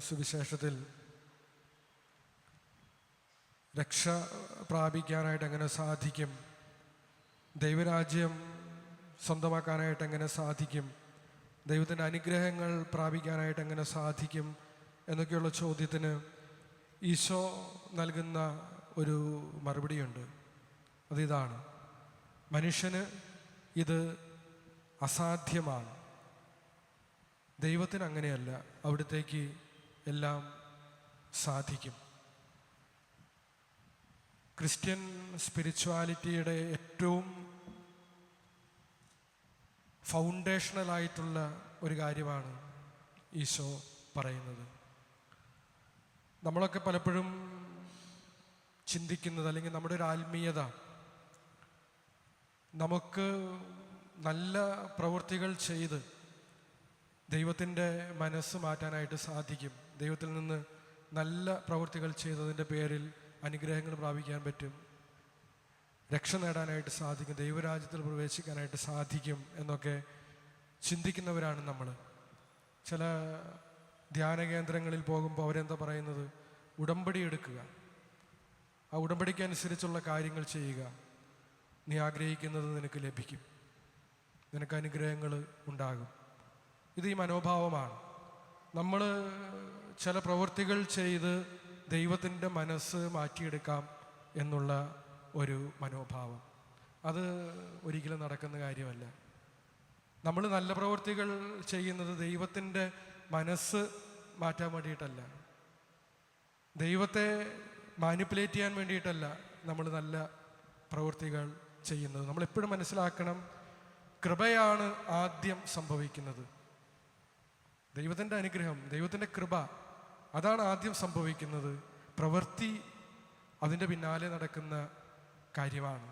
സുവിശേഷത്തിൽ രക്ഷ പ്രാപിക്കാനായിട്ട് എങ്ങനെ സാധിക്കും, ദൈവരാജ്യം സ്വന്തമാക്കാനായിട്ട് എങ്ങനെ സാധിക്കും, ദൈവത്തിൻ്റെ അനുഗ്രഹങ്ങൾ പ്രാപിക്കാനായിട്ട് എങ്ങനെ സാധിക്കും എന്നൊക്കെയുള്ള ചോദ്യത്തിന് ഈശോ നൽകുന്ന ഒരു മറുപടിയുണ്ട്. അതിതാണ്: മനുഷ്യന് ഇത് അസാധ്യമാണ്, ദൈവത്തിന് അങ്ങനെയല്ല, അവിടത്തേക്ക് എല്ലാം സാധിക്കും. ക്രിസ്ത്യൻ സ്പിരിച്വാലിറ്റിയുടെ ഏറ്റവും ഫൗണ്ടേഷണലായിട്ടുള്ള ഒരു കാര്യമാണ് ഈശോ പറയുന്നത്. നമ്മളൊക്കെ പലപ്പോഴും ചിന്തിക്കുന്നത്, അല്ലെങ്കിൽ നമ്മുടെ ഒരു ആത്മീയത, നമുക്ക് നല്ല പ്രവൃത്തികൾ ചെയ്ത് ദൈവത്തിൻ്റെ മനസ്സ് മാറ്റാനായിട്ട് സാധിക്കും, ദൈവത്തിൽ നിന്ന് നല്ല പ്രവൃത്തികൾ ചെയ്തതിൻ്റെ പേരിൽ അനുഗ്രഹങ്ങൾ പ്രാപിക്കാൻ പറ്റും, രക്ഷ നേടാനായിട്ട് സാധിക്കും, ദൈവരാജ്യത്തിൽ പ്രവേശിക്കാനായിട്ട് സാധിക്കും എന്നൊക്കെ ചിന്തിക്കുന്നവരാണ് നമ്മൾ. ചില ധ്യാന കേന്ദ്രങ്ങളിൽ പോകുമ്പോൾ അവരെന്താ പറയുന്നത്? ഉടമ്പടി എടുക്കുക, ആ ഉടമ്പടിക്ക് അനുസരിച്ചുള്ള കാര്യങ്ങൾ ചെയ്യുക, നീ ആഗ്രഹിക്കുന്നത് നിനക്ക് ലഭിക്കും, നിനക്ക് അനുഗ്രഹങ്ങൾ ഉണ്ടാകും. ഇത് ഈ മനോഭാവമാണ്. നമ്മൾ ചില പ്രവൃത്തികൾ ചെയ്ത് ദൈവത്തിൻ്റെ മനസ്സ് മാറ്റിയെടുക്കാം എന്നുള്ള ഒരു മനോഭാവം, അത് ഒരിക്കലും നടക്കുന്ന കാര്യമല്ല. നമ്മൾ നല്ല പ്രവൃത്തികൾ ചെയ്യുന്നത് ദൈവത്തിൻ്റെ മനസ്സ് മാറ്റാൻ വേണ്ടിയിട്ടല്ല, ദൈവത്തെ മാനിപ്പുലേറ്റ് ചെയ്യാൻ വേണ്ടിയിട്ടല്ല നമ്മൾ നല്ല പ്രവൃത്തികൾ ചെയ്യുന്നത്. നമ്മളെപ്പോഴും മനസ്സിലാക്കണം, കൃപയാണ് ആദ്യം സംഭവിക്കുന്നത്. ദൈവത്തിൻ്റെ അനുഗ്രഹം, ദൈവത്തിൻ്റെ കൃപ, അതാണ് ആദ്യം സംഭവിക്കുന്നത്. പ്രവൃത്തി അതിൻ്റെ പിന്നാലെ നടക്കുന്ന കാര്യമാണ്.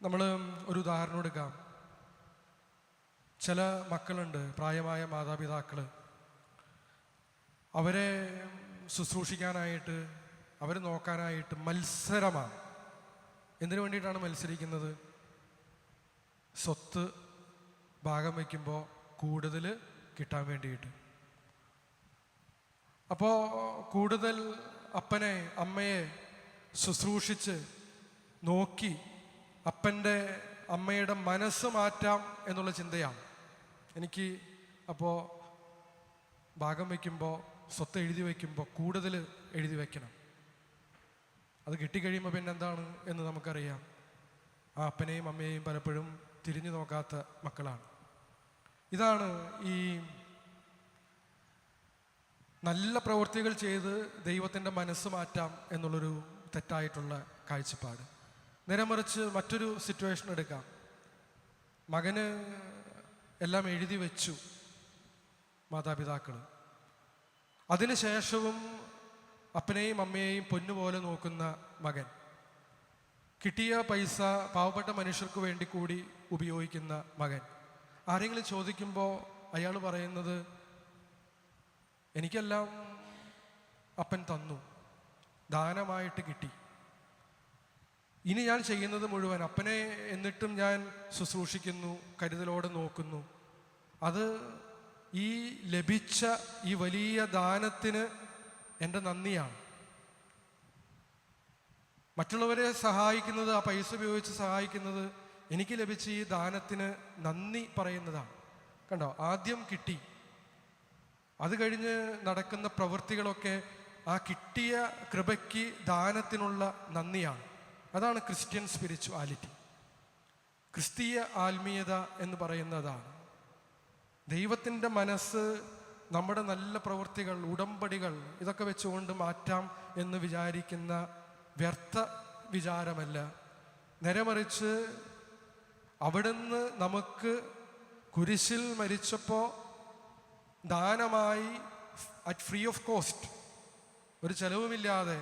നമ്മൾ ഒരു ഉദാഹരണം എടുക്കാം. ചില മക്കളുണ്ട്, പ്രായമായ മാതാപിതാക്കൾ, അവരെ ശുശ്രൂഷിക്കാനായിട്ട്, അവരെ നോക്കാനായിട്ട് മത്സരമാണ്. എന്തിനു വേണ്ടിയിട്ടാണ് മത്സരിക്കുന്നത്? സ്വത്ത് ഭാഗം വയ്ക്കുമ്പോൾ കൂടുതൽ കിട്ടാൻ വേണ്ടിയിട്ട്. അപ്പോൾ കൂടുതൽ അപ്പനെ അമ്മയെ ശുശ്രൂഷിച്ച് നോക്കി അപ്പൻ്റെ അമ്മയുടെ മനസ്സ് മാറ്റാം എന്നുള്ള ചിന്തയാണ് എനിക്ക്. അപ്പോൾ ഭാഗം വയ്ക്കുമ്പോൾ, സ്വത്ത് എഴുതി വയ്ക്കുമ്പോൾ കൂടുതൽ എഴുതി വയ്ക്കണം. അത് കിട്ടിക്കഴിയുമ്പോൾ പിന്നെ എന്താണ് എന്ന് നമുക്കറിയാം. ആ അപ്പനെയും അമ്മയെയും പലപ്പോഴും തിരിഞ്ഞു നോക്കാത്ത മക്കളാണ്. ഇതാണ് ഈ നല്ല പ്രവൃത്തികൾ ചെയ്ത് ദൈവത്തിൻ്റെ മനസ്സ് മാറ്റാം എന്നുള്ളൊരു തെറ്റായിട്ടുള്ള കാഴ്ചപ്പാട്. നേരെ മറിച്ച് മറ്റൊരു സിറ്റുവേഷൻ എടുക്കാം. മകന് എല്ലാം എഴുതി വെച്ചു മാതാപിതാക്കൾ, അതിനുശേഷവും അപ്പനെയും അമ്മയെയും പൊന്നുപോലെ നോക്കുന്ന മകൻ, കിട്ടിയ പൈസ പാവപ്പെട്ട മനുഷ്യർക്ക് വേണ്ടി കൂടി ഉപയോഗിക്കുന്ന മകൻ. ആരെങ്കിലും ചോദിക്കുമ്പോൾ അയാൾ പറയുന്നത്, എനിക്കെല്ലാം അപ്പൻ തന്നു, ദാനമായിട്ട് കിട്ടി, ഇനി ഞാൻ ചെയ്യുന്നത് മുഴുവൻ അപ്പനെ എന്നിട്ടും ഞാൻ ശുശ്രൂഷിക്കുന്നു, കരുതലോടെ നോക്കുന്നു. അത് ഈ ലഭിച്ച ഈ വലിയ ദാനത്തിന് എൻ്റെ നന്ദിയാണ്. മറ്റുള്ളവരെ സഹായിക്കുന്നത്, ആ പൈസ ഉപയോഗിച്ച് സഹായിക്കുന്നത്, എനിക്ക് ലഭിച്ച ഈ ദാനത്തിന് നന്ദി പറയുന്നതാണ്. കണ്ടോ, ആദ്യം കിട്ടി, അത് കഴിഞ്ഞ് നടക്കുന്ന പ്രവൃത്തികളൊക്കെ ആ കിട്ടിയ കൃപയ്ക്ക്, ദാനത്തിനുള്ള നന്ദിയാണ്. അതാണ് ക്രിസ്ത്യൻ സ്പിരിച്വാലിറ്റി. ക്രിസ്തീയ ആത്മീയത എന്ന് പറയുന്നതാണ്. ദൈവത്തിൻ്റെ മനസ്സ് നമ്മുടെ നല്ല പ്രവൃത്തികൾ, ഉടമ്പടികൾ, ഇതൊക്കെ വെച്ചുകൊണ്ട് മാറ്റാം എന്ന് വിചാരിക്കുന്ന വ്യർത്ഥ വിചാരമല്ല. നേരെ മറിച്ച് അവിടുന്ന് നമുക്ക് കുരിശിൽ മരിച്ചപ്പോൾ ദാനമായി, അറ്റ് ഫ്രീ ഓഫ് കോസ്റ്റ്, ഒരു ചെലവുമില്ലാതെ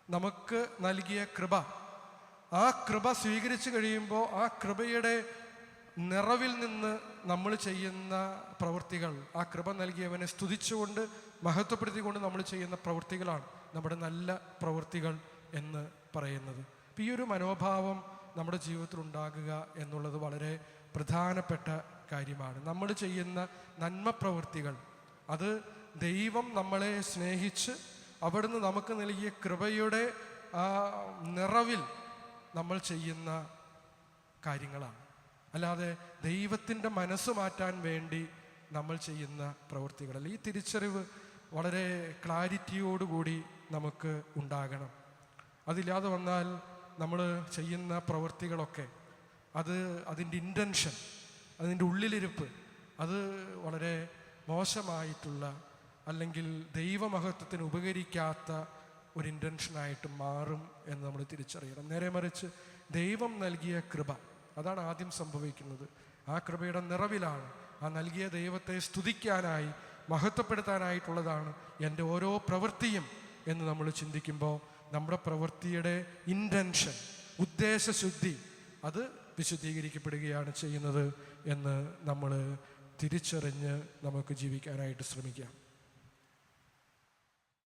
നമുക്ക് നൽകിയ കൃപ, ആ കൃപ സ്വീകരിച്ചു കഴിയുമ്പോൾ ആ കൃപയുടെ നിറവിൽ നിന്ന് നമ്മൾ ചെയ്യുന്ന പ്രവൃത്തികൾ, ആ കൃപ നൽകിയവനെ സ്തുതിച്ചുകൊണ്ട് മഹത്വപ്പെടുത്തിക്കൊണ്ട് നമ്മൾ ചെയ്യുന്ന പ്രവൃത്തികളാണ് നമ്മുടെ നല്ല പ്രവൃത്തികൾ എന്ന് പറയുന്നത്. ഈ ഒരു മനോഭാവം നമ്മുടെ ജീവിതത്തിൽ ഉണ്ടാകുക എന്നുള്ളത് വളരെ പ്രധാനപ്പെട്ട കാര്യമാണ്. നമ്മൾ ചെയ്യുന്ന നന്മ പ്രവൃത്തികൾ, അത് ദൈവം നമ്മളെ സ്നേഹിച്ച് അവിടുന്ന് നമുക്ക് നൽകിയ കൃപയുടെ ആ നിറവിൽ നമ്മൾ ചെയ്യുന്ന കാര്യങ്ങളാണ്. അല്ലാതെ ദൈവത്തിൻ്റെ മനസ്സ് മാറ്റാൻ വേണ്ടി നമ്മൾ ചെയ്യുന്ന പ്രവൃത്തികളല്ല. ഈ തിരിച്ചറിവ് വളരെ ക്ലാരിറ്റിയോടുകൂടി നമുക്ക് ഉണ്ടാകണം. അതില്ലാതെ വന്നാൽ നമ്മൾ ചെയ്യുന്ന പ്രവൃത്തികളൊക്കെ അതിൻ്റെ ഇൻറ്റൻഷൻ, അതിൻ്റെ ഉള്ളിലിരിപ്പ് അത് വളരെ മോശമായിട്ടുള്ള, അല്ലെങ്കിൽ ദൈവമഹത്വത്തിന് ഉപകരിക്കാത്ത ഒരു ഇൻറ്റൻഷനായിട്ട് മാറും എന്ന് നമ്മൾ തിരിച്ചറിയണം. നേരെ മറിച്ച് ദൈവം നൽകിയ കൃപ, അതാണ് ആദ്യം സംഭവിക്കുന്നത്. ആ കൃപയുടെ നിറവിലാണ്, ആ നൽകിയ ദൈവത്തെ സ്തുതിക്കാനായി മഹത്വപ്പെടുത്താനായിട്ടുള്ളതാണ് എൻ്റെ ഓരോ പ്രവൃത്തിയും എന്ന് നമ്മൾ ചിന്തിക്കുമ്പോൾ നമ്മുടെ പ്രവൃത്തിയുടെ ഇൻറ്റൻഷൻ, ഉദ്ദേശശുദ്ധി അത് വിശുദ്ധീകരിക്കപ്പെടുകയാണ് ചെയ്യുന്നത് എന്ന് നമ്മൾ തിരിച്ചറിഞ്ഞ് നമുക്ക് ജീവിക്കാനായിട്ട് ശ്രമിക്കാം.